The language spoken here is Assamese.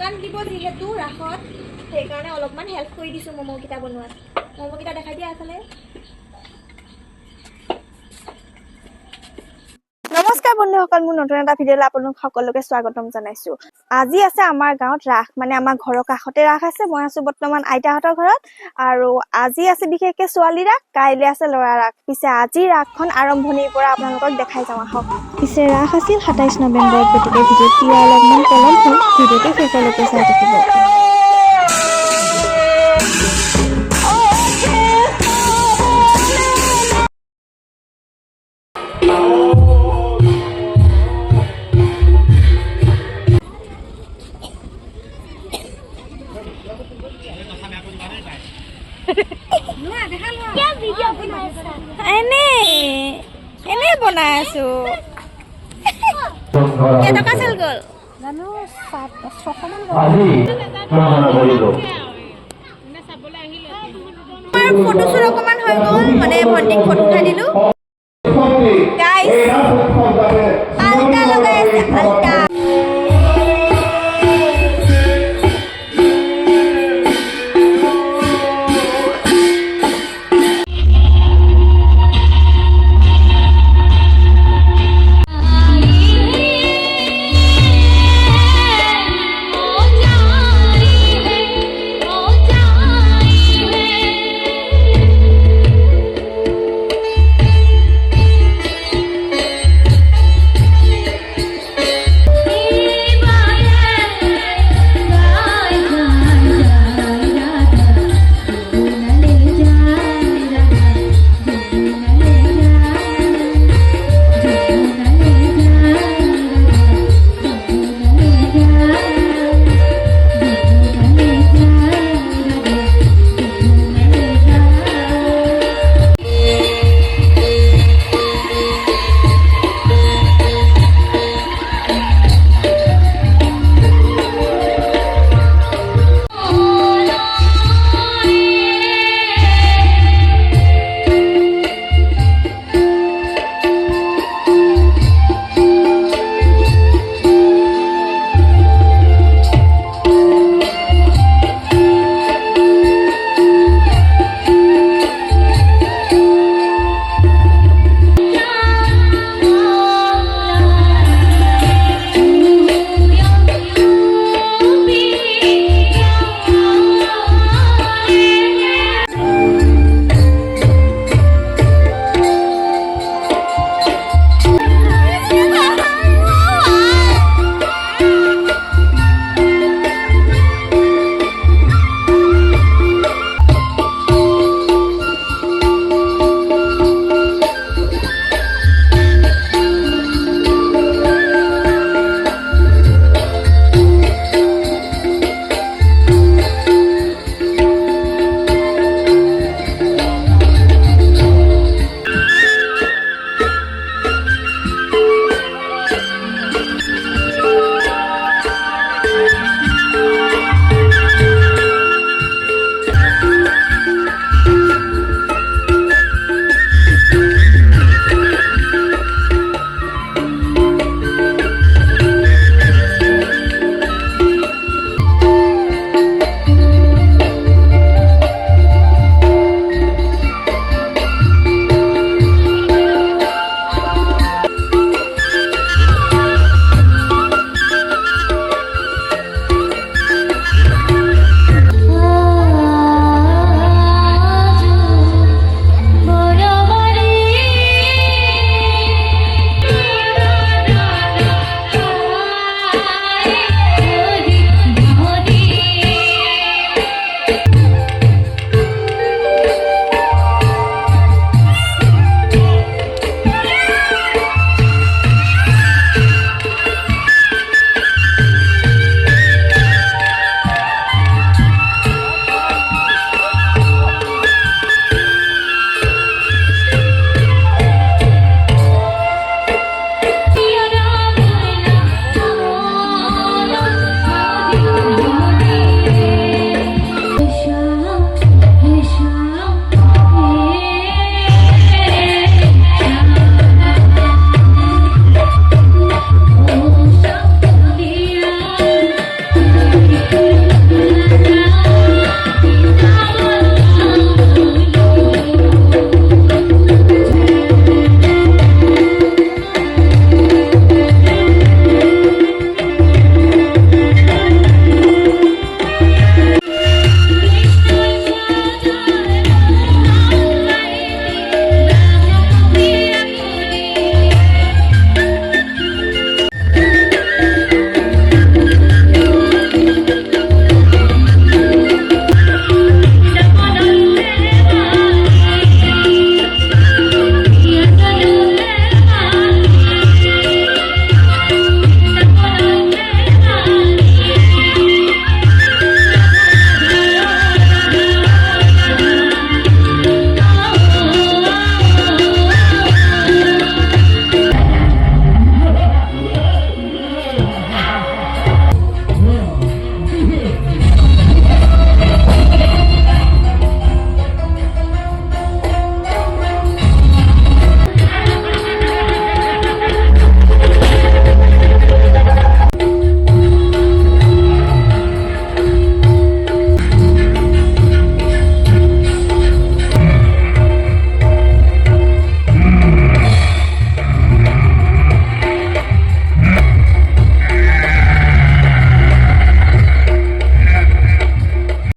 দোকান দিব যিহেতু ৰাখত সেইকাৰণে অলপমান হেল্প কৰি দিছোঁ ম'ম'কেইটা বনোৱাত ম'ম'কেইটা দেখাই দিয়া এফালে নমস্কাৰ বন্ধুসকল মোৰ নতুন এটা ভিডিঅ'লৈ আপোনালোক সকলোকে স্বাগতম জনাইছোঁ আজি আছে আমাৰ গাঁৱত ৰাস মানে আমাৰ ঘৰৰ কাষতে ৰাস আছে মই আছোঁ বৰ্তমান আইতাহঁতৰ ঘৰত আৰু আজি আছে বিশেষকৈ ছোৱালী ৰাস কাইলৈ আছে ল'ৰা ৰাস পিছে আজি ৰাসখন আৰম্ভণিৰ পৰা আপোনালোকক দেখাই যাওঁ আহক পিছে ৰাস আছিল ২৭ নৱেম্বৰত গতিকে ভিডিঅ'টো অলপমান পলম হ'ল ভিডিঅ'টো শেষলৈকে চাই থাকিব এনে বনাই আছো কেইটকা চেল গ'ল জানো 600মান ফটোশ্বুট অকণমান হৈ গ'ল মানে ভণ্টিক ফটো উঠাই দিলোঁ গাইজ